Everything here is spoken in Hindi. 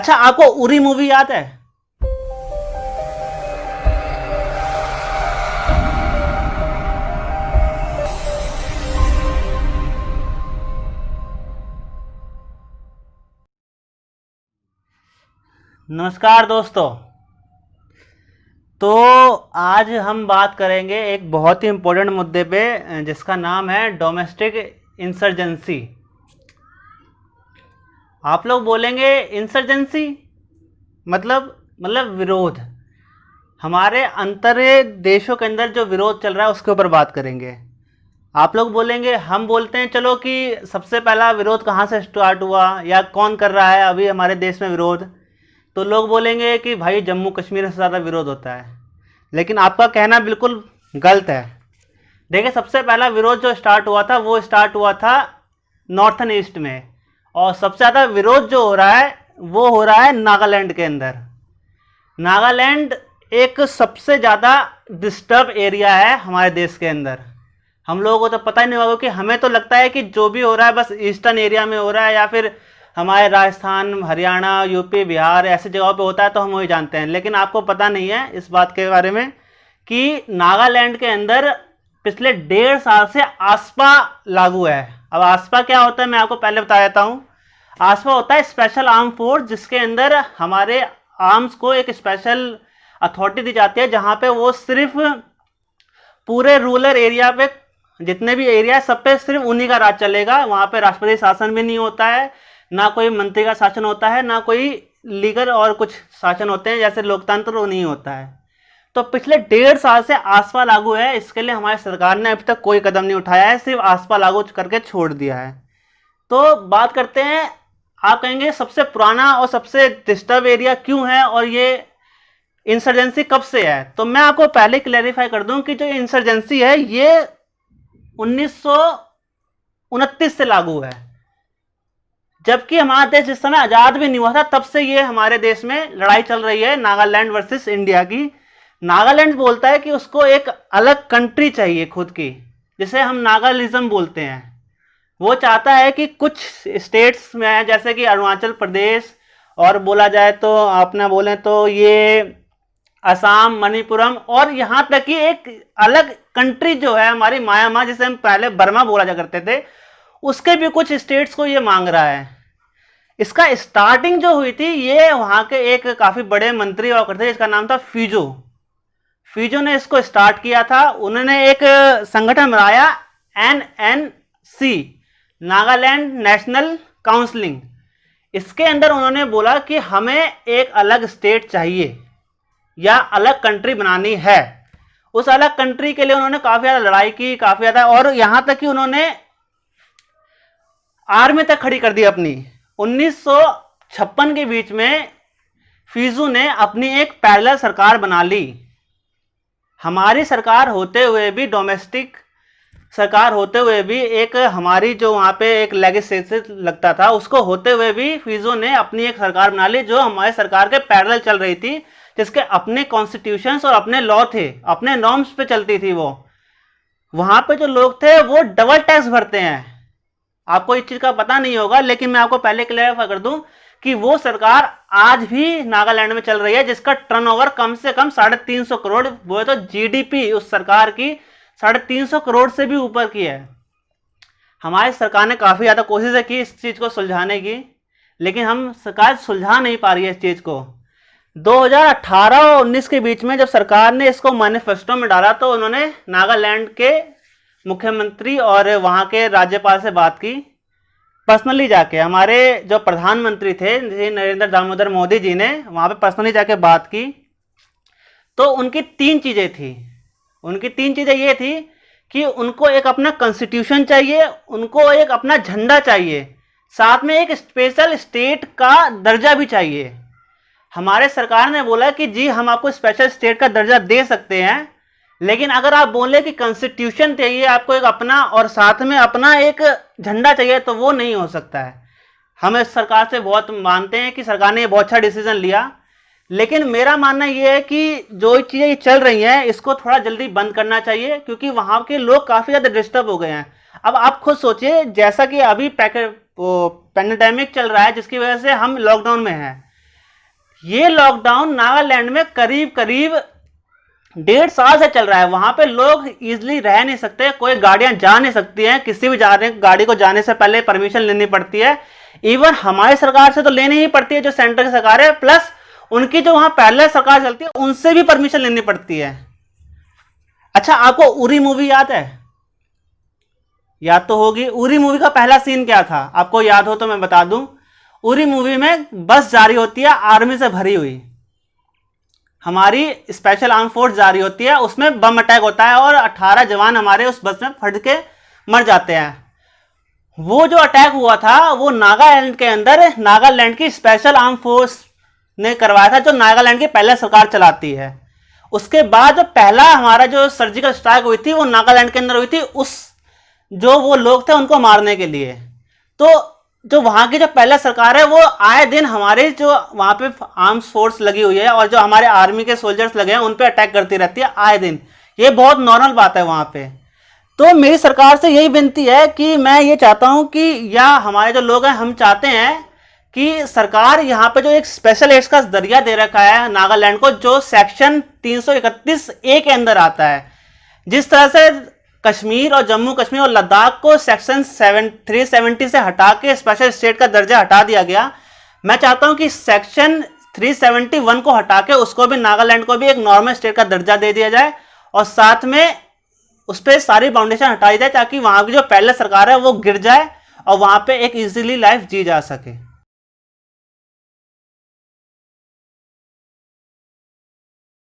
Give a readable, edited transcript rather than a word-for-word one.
अच्छा, आपको उरी मूवी याद है? नमस्कार दोस्तों। तो आज हम बात करेंगे एक बहुत ही इम्पोर्टेंट मुद्दे पे, जिसका नाम है डोमेस्टिक इंसर्जेंसी। आप लोग बोलेंगे इंसर्जेंसी मतलब विरोध। हमारे अंतर्राष्ट्रीय देशों के अंदर जो विरोध चल रहा है उसके ऊपर बात करेंगे। आप लोग बोलेंगे, हम बोलते हैं चलो कि सबसे पहला विरोध कहाँ से स्टार्ट हुआ या कौन कर रहा है अभी हमारे देश में विरोध। तो लोग बोलेंगे कि भाई जम्मू कश्मीर से ज़्यादा विरोध होता है, लेकिन आपका कहना बिल्कुल गलत है। देखिए, सबसे पहला विरोध जो स्टार्ट हुआ था वो स्टार्ट हुआ था नॉर्थन ईस्ट में, और सबसे ज़्यादा विरोध जो हो रहा है वो हो रहा है नागालैंड के अंदर। नागालैंड एक सबसे ज़्यादा डिस्टर्ब एरिया है हमारे देश के अंदर। हम लोगों को तो पता ही नहीं होगा कि हमें तो लगता है कि जो भी हो रहा है बस ईस्टर्न एरिया में हो रहा है, या फिर हमारे राजस्थान, हरियाणा, यूपी, बिहार ऐसी जगहों पे होता है तो हम वही जानते हैं। लेकिन आपको पता नहीं है इस बात के बारे में कि नागालैंड के अंदर पिछले 1.5 साल से आसपा लागू है। अब आसपा क्या होता है मैं आपको पहले बता देता हूँ। आसपा होता है स्पेशल आर्म फोर्स, जिसके अंदर हमारे आर्म्स को एक स्पेशल अथॉरिटी दी जाती है, जहाँ पे वो सिर्फ पूरे रूरल एरिया पे जितने भी एरिया है सब पे सिर्फ उन्हीं का राज चलेगा। वहाँ पे राष्ट्रपति शासन भी नहीं होता है, ना कोई मंत्री का शासन होता है, ना कोई लीगल और कुछ शासन होते हैं जैसे लोकतंत्र वो नहीं होता है। तो पिछले 1.5 साल से आसपा लागू है। इसके लिए हमारी सरकार ने अभी तक कोई कदम नहीं उठाया है, सिर्फ आसपा लागू करके छोड़ दिया है। तो बात करते हैं, आप कहेंगे सबसे पुराना और सबसे डिस्टर्ब एरिया क्यों है और ये इंसर्जेंसी कब से है। तो मैं आपको पहले क्लैरिफाई कर दूं कि जो इंसर्जेंसी है ये 1929 से लागू है, जबकि हमारा देश जिस समय आज़ाद भी नहीं हुआ था तब से ये हमारे देश में लड़ाई चल रही है नागालैंड वर्सेस इंडिया की। नागालैंड बोलता है कि उसको एक अलग कंट्री चाहिए खुद की, जिसे हम नागालिज्म बोलते हैं। वो चाहता है कि कुछ स्टेट्स में जैसे कि अरुणाचल प्रदेश, और बोला जाए तो अपना बोलें तो ये असम, मणिपुरम, और यहाँ तक कि एक अलग कंट्री जो है हमारी म्यांमार, जिसे हम पहले बर्मा बोला जा करते थे, उसके भी कुछ स्टेट्स को ये मांग रहा है। इसका स्टार्टिंग जो हुई थी ये वहाँ के एक काफ़ी बड़े मंत्री हुआ करते थे, इसका नाम था फीजो। फीजो ने इसको स्टार्ट किया था। उन्होंने एक संगठन बनाया NNC, नागालैंड नेशनल काउंसिलिंग। इसके अंदर उन्होंने बोला कि हमें एक अलग स्टेट चाहिए या अलग कंट्री बनानी है। उस अलग कंट्री के लिए उन्होंने काफ़ी ज़्यादा लड़ाई की, काफ़ी ज़्यादा, और यहाँ तक कि उन्होंने आर्मी तक खड़ी कर दी अपनी। 1956 के बीच में फीजू ने अपनी एक पैरेलल सरकार बना ली। हमारी सरकार होते हुए भी, डोमेस्टिक सरकार होते हुए भी, एक हमारी जो वहाँ पे एक लेजिस्लेचर लगता था उसको होते हुए भी फीजो ने अपनी एक सरकार बना ली जो हमारी सरकार के पैरेलल चल रही थी, जिसके अपने कॉन्स्टिट्यूशंस और अपने लॉ थे, अपने नॉर्म्स पे चलती थी। वो वहाँ पे जो लोग थे वो डबल टैक्स भरते हैं। आपको इस चीज़ का पता नहीं होगा, लेकिन मैं आपको पहले क्लियर कर दूं कि वो सरकार आज भी नागालैंड में चल रही है, जिसका टर्नओवर कम से कम 350 करोड़, वो तो GDP उस सरकार की 350 करोड़ से भी ऊपर की है। हमारी सरकार ने काफ़ी ज़्यादा कोशिश की इस चीज़ को सुलझाने की, लेकिन हम सरकार सुलझा नहीं पा रही है इस चीज़ को। 2018 और 19 के बीच में जब सरकार ने इसको मैनिफेस्टो में डाला तो उन्होंने नागालैंड के मुख्यमंत्री और वहाँ के राज्यपाल से बात की, पर्सनली जाके। हमारे जो प्रधानमंत्री थे नरेंद्र दामोदर मोदी जी ने वहाँ पे पर्सनली जाके बात की। तो उनकी 3 चीज़ें थी। उनकी 3 चीज़ें ये थी कि उनको एक अपना कॉन्स्टिट्यूशन चाहिए, उनको एक अपना झंडा चाहिए, साथ में एक स्पेशल स्टेट का दर्जा भी चाहिए। हमारे सरकार ने बोला कि जी हम आपको स्पेशल स्टेट का दर्जा दे सकते हैं, लेकिन अगर आप बोले कि कॉन्स्टिट्यूशन चाहिए आपको एक अपना, और साथ में अपना एक झंडा चाहिए, तो वो नहीं हो सकता है। हम इस सरकार से बहुत मानते हैं कि सरकार ने बहुत अच्छा डिसीजन लिया, लेकिन मेरा मानना ये है कि जो चीज़ें चल रही हैं इसको थोड़ा जल्दी बंद करना चाहिए, क्योंकि वहाँ के लोग काफ़ी ज़्यादा डिस्टर्ब हो गए हैं। अब आप खुद सोचिए, जैसा कि अभी पैंडेमिक चल रहा है जिसकी वजह से हम लॉकडाउन में हैं, ये लॉकडाउन नागालैंड में करीब करीब 1.5 साल से चल रहा है। वहां पे लोग इजीली रह नहीं सकते, कोई गाड़ियां जा नहीं सकती हैं, किसी भी गाड़ी को जाने से पहले परमिशन लेनी पड़ती है। इवन हमारी सरकार से तो लेनी ही पड़ती है, जो सेंटर की सरकार है, प्लस उनकी जो वहां पैरेलल सरकार चलती है उनसे भी परमिशन लेनी पड़ती है। अच्छा, आपको उरी मूवी याद है? याद तो होगी। उरी मूवी का पहला सीन क्या था, आपको याद हो तो मैं बता दूं। उरी मूवी में बस जा रही होती है आर्मी से भरी हुई, हमारी स्पेशल आर्म फोर्स जा रही होती है, उसमें बम अटैक होता है और 18 जवान हमारे उस बस में फट के मर जाते हैं। वो जो अटैक हुआ था वो नागालैंड के अंदर नागालैंड की स्पेशल आर्म फोर्स ने करवाया था, जो नागालैंड की पहले सरकार चलाती है। उसके बाद जो पहला हमारा जो सर्जिकल स्ट्राइक हुई थी वो नागालैंड के अंदर हुई थी, उस जो वो लोग थे उनको मारने के लिए। तो जो वहां की जो पहला सरकार है वो आए दिन हमारे जो वहां पे आर्म्स फोर्स लगी हुई है और जो हमारे आर्मी के सोल्जर्स लगे हैं उन पे अटैक करती रहती है आए दिन। ये बहुत नॉर्मल बात है वहां पे। तो मेरी सरकार से यही विनती है कि मैं ये चाहता हूं कि या हमारे जो लोग हैं हम चाहते हैं कि सरकार यहाँ पे जो एक स्पेशल एड्स का जरिया दे रखा है नागालैंड को, जो सेक्शन 331A के अंदर आता है, जिस तरह से कश्मीर और जम्मू कश्मीर और लद्दाख को सेक्शन 370 से हटा के स्पेशल स्टेट का दर्जा हटा दिया गया, मैं चाहता हूं कि सेक्शन 371 को हटा के उसको भी, नागालैंड को भी एक नॉर्मल स्टेट का दर्जा दे दिया जाए और साथ में उस पर सारी बाउंडेशन हटाई जाए ताकि वहां की जो पहले सरकार है वो गिर जाए और वहां पे एक इजीली लाइफ जी जा सके।